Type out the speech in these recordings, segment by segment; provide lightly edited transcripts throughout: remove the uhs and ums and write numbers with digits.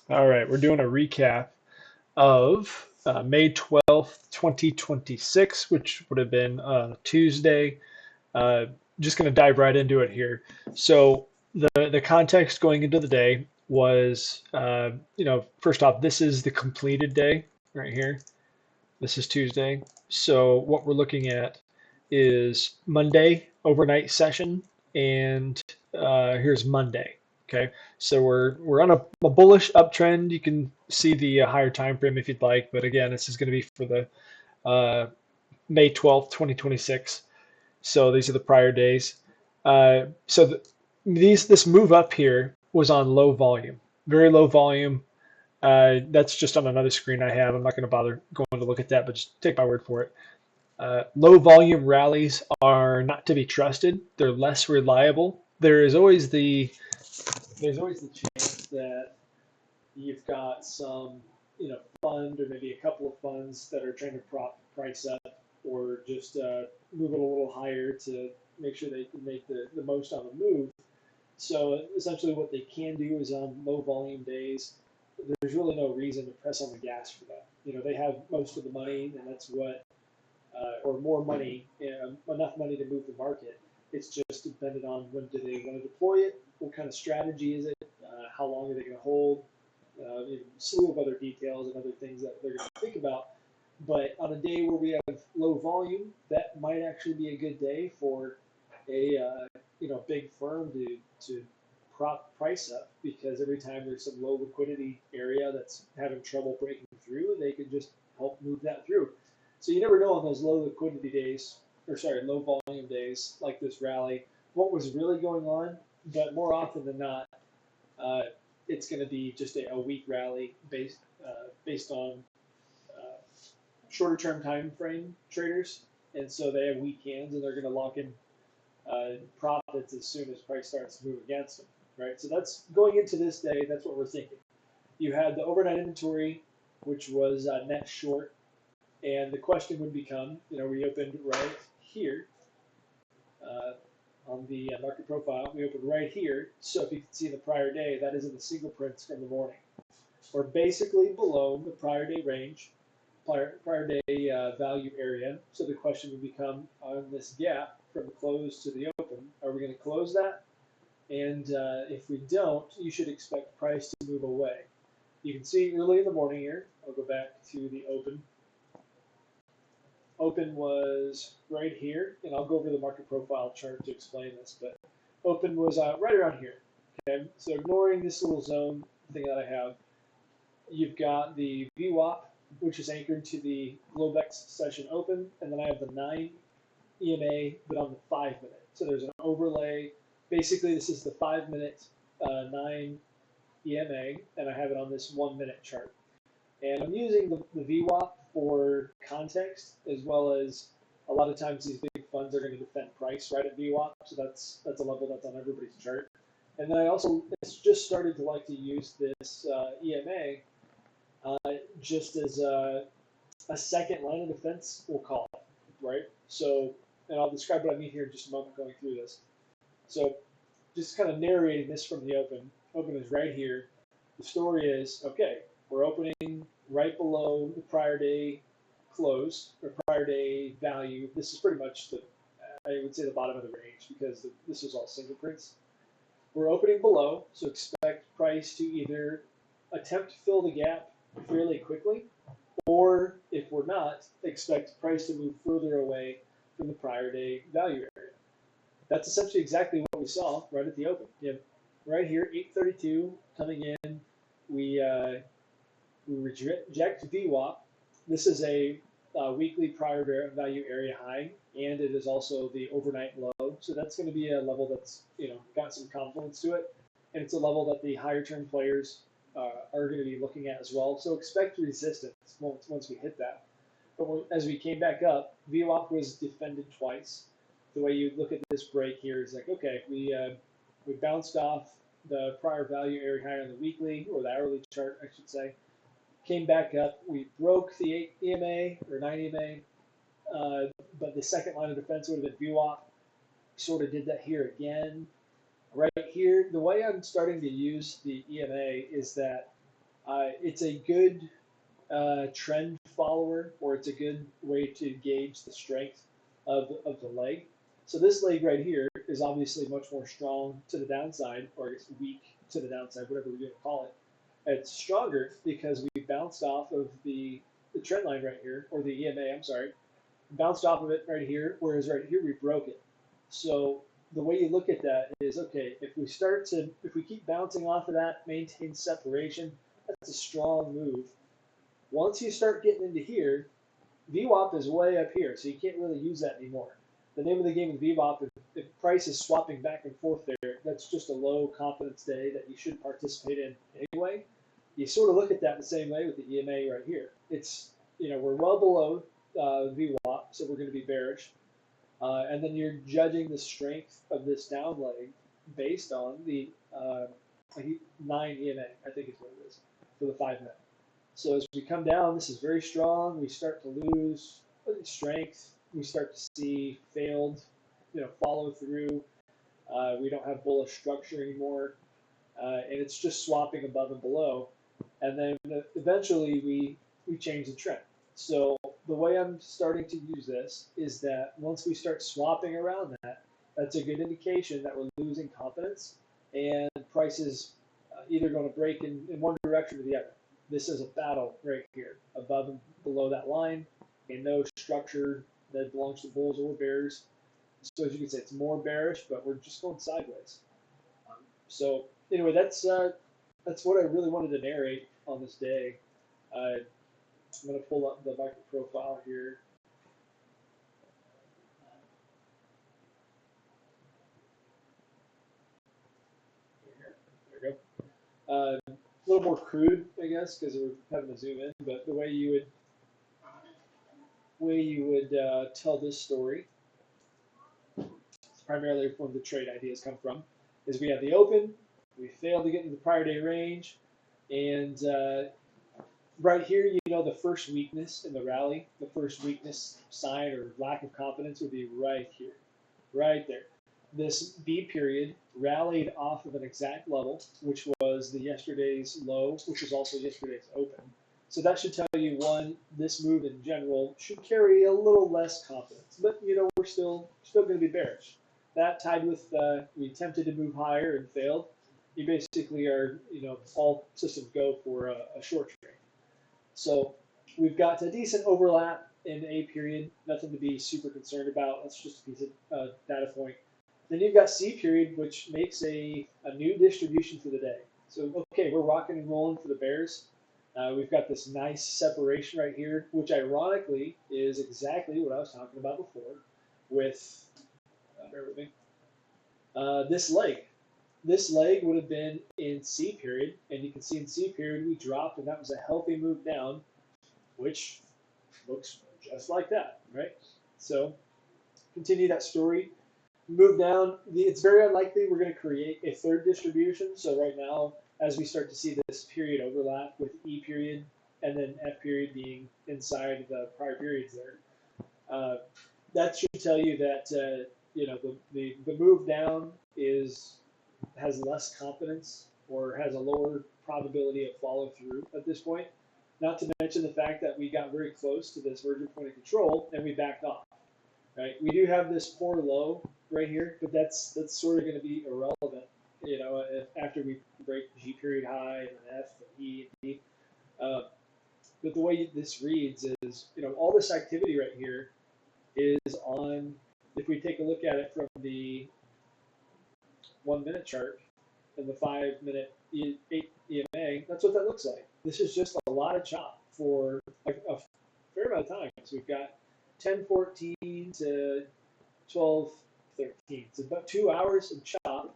All right, we're doing a recap of May 12th, 2026, which would have been Tuesday. Uh, just going to dive right into it here. So the context going into the day was, first off, this is the completed day right here. This is Tuesday. So what we're looking at is Monday overnight session, and here's Monday. Okay, so we're on a bullish uptrend. You can see the higher time frame if you'd like, but again, this is going to be for the uh, May 12th, 2026. So these are the prior days. This move up here was on low volume, very low volume. That's just on another screen I have. I'm not going to bother going to look at that, but just take my word for it. Low volume rallies are not to be trusted. They're less reliable. There's always the chance that you've got some fund or maybe a couple of funds that are trying to prop price up or just move it a little higher to make sure they can make the most on the move. So essentially, what they can do is on low volume days, there's really no reason to press on the gas for that. They have most of the money, and that's what or more money, enough money to move the market. It's just dependent on when do they want to deploy it, what kind of strategy is it, how long are they going to hold, a slew of other details and other things that they're going to think about. But on a day where we have low volume, that might actually be a good day for a big firm to prop price up because every time there's some low liquidity area that's having trouble breaking through, they can just help move that through. So you never know on those low liquidity days, or sorry, low volume days like this rally, what was really going on. But more often than not, uh, it's going to be just a weak rally based on uh, shorter term time frame traders, and so they have weak hands and they're going to lock in profits as soon as price starts to move against them. Right. So that's going into this day. That's what we're thinking. You had the overnight inventory, which was net short. And the question would become, we opened right here uh, on the market profile. We opened right here. So if you can see the prior day, that is in the single prints from the morning. We're basically below the prior day range, prior day value area. So the question would become on this gap from the close to the open, are we going to close that? And if we don't, you should expect price to move away. You can see early in the morning here. I'll go back to the open. Open was right here, and I'll go over the market profile chart to explain this, but open was right around here. Okay, so ignoring this little zone thing that I have, you've got the VWAP, which is anchored to the Globex session open, and then I have the 9 EMA, but on the 5 minute. So there's an overlay. Basically, this is the 5 minute 9 EMA, and I have it on this 1 minute chart. And I'm using the VWAP for context as well as a lot of times these big funds are going to defend price right at VWAP, so that's a level that's on everybody's chart. And then I also just started to like to use this EMA just as a second line of defense, we'll call it, right? So, and I'll describe what I mean here in just a moment going through this. So, just kind of narrating this from the open. Open is right here. The story is okay, we're opening right below the prior day close or prior day value. This is pretty much I would say the bottom of the range because this is all single prints. We're opening below, so expect price to either attempt to fill the gap fairly quickly, or if we're not, expect price to move further away from the prior day value area. That's essentially exactly what we saw right at the open. You have right here, 832 coming in. We reject VWAP. This is a weekly prior value area high, and it is also the overnight low. So that's going to be a level that's got some confluence to it, and it's a level that the higher term players are going to be looking at as well. So expect resistance once we hit that. But as we came back up, VWAP was defended twice. The way you look at this break here is like, okay, we bounced off the prior value area higher on the weekly or the hourly chart, I should say. Came back up. We broke the 8 EMA or 9 EMA, but the second line of defense would have been VWAP. Sort of did that here again. Right here, the way I'm starting to use the EMA is that It's a good trend follower, or it's a good way to gauge the strength of the leg. So this leg right here is obviously much more strong to the downside, or it's weak to the downside, whatever we're going to call it. It's stronger because we bounced off of the trend line right here, or the EMA, I'm sorry, bounced off of it right here, whereas right here we broke it. So the way you look at that is, okay, if we keep bouncing off of that, maintain separation, that's a strong move. Once you start getting into here, VWAP is way up here, so you can't really use that anymore. The name of the game in VWAP, if price is swapping back and forth there, that's just a low confidence day that you shouldn't participate in anyway. You sort of look at that the same way with the EMA right here. It's, we're well below VWAP, so we're going to be bearish. And then you're judging the strength of this down leg based on the 9 EMA, I think is what it is, for the 5 minute. So as we come down, this is very strong. We start to lose strength. We start to see failed, follow through. We don't have bullish structure anymore, and it's just swapping above and below. And then eventually we change the trend. So the way I'm starting to use this is that once we start swapping around that, that's a good indication that we're losing confidence, and price is either going to break in one direction or the other. This is a battle right here, above and below that line, and no structure that belongs to bulls or bears. So as you can see, it's more bearish, but we're just going sideways. So anyway, that's what I really wanted to narrate on this day. I'm going to pull up the market profile here. There we go. A little more crude, I guess, because we're having to zoom in. But the way you would tell this story, primarily from the trade ideas come from, is we have the open, we fail to get into the prior day range, and right here, the first weakness in the rally, the first weakness sign or lack of confidence would be right here, right there. This B period rallied off of an exact level, which was the yesterday's low, which was also yesterday's open. So that should tell you, one, this move in general should carry a little less confidence, but we're still going to be bearish. That tied with we attempted to move higher and failed. You basically are all systems go for a short trade. So we've got a decent overlap in A period, nothing to be super concerned about. That's just a piece of data point. Then you've got C period, which makes a new distribution for the day. So, okay, we're rocking and rolling for the bears. We've got this nice separation right here, which ironically is exactly what I was talking about before with, bear with me, this leg. This leg would have been in C period, and you can see in C period we dropped, and that was a healthy move down, which looks just like that, right? So continue that story. Move down. It's very unlikely we're going to create a third distribution. So right now, as we start to see this period overlap with E period and then F period being inside the prior periods there, that should tell you that the move down has less confidence or has a lower probability of follow through at this point. Not to mention the fact that we got very close to this merger point of control and we backed off. Right? We do have this poor low right here, but that's sort of going to be irrelevant. After we break G period high and F and E and D. But the way this reads is, all this activity right here is on. If we take a look at it from the 1 minute chart and the 5 minute 8 EMA, that's what that looks like. This is just a lot of chop for a fair amount of time. So we've got 10:14 to 12:13. It's about 2 hours of chop,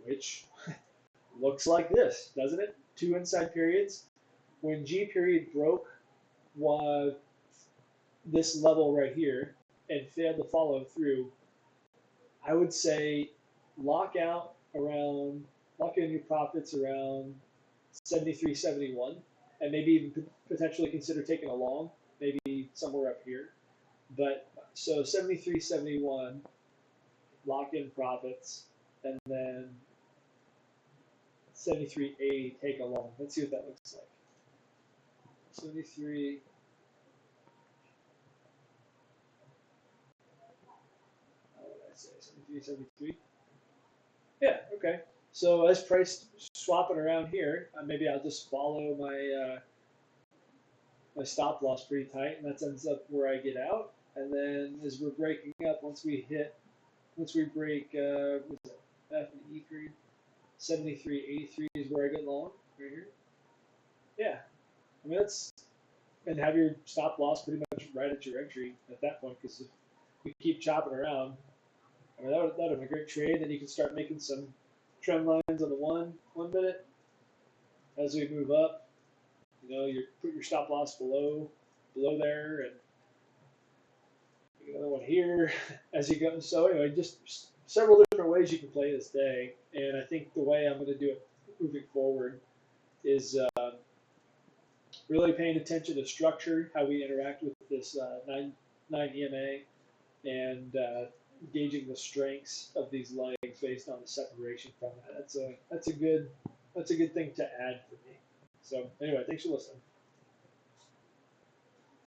which looks like this, doesn't it? 2 inside periods. When G period broke this level right here and failed to follow through, I would say lock in your profits around 73.71, and maybe even potentially consider taking a long, maybe somewhere up here. But so 73.71, lock in profits, and then let's 73A take along. Let's see what that looks like. 73. What did I say? 73, 73. Yeah, okay. So as price swapping around here, maybe I'll just follow my stop loss pretty tight, and that ends up where I get out. And then as we're breaking up, once we break, what's that, F and E three, 73, 83 is where I get long, right here. Yeah, I mean and have your stop loss pretty much right at your entry at that point, because if you keep chopping around, I mean, that would be a great trade. Then you can start making some trend lines on the 1 minute as we move up. You know, you put your stop loss below there, and another one here as you go. So anyway, just several different ways you can play this day, and I think the way I'm going to do it moving forward is really paying attention to structure, how we interact with this 9 EMA, and gauging the strengths of these legs based on the separation from it. That's a good thing to add for me. So anyway, thanks for listening.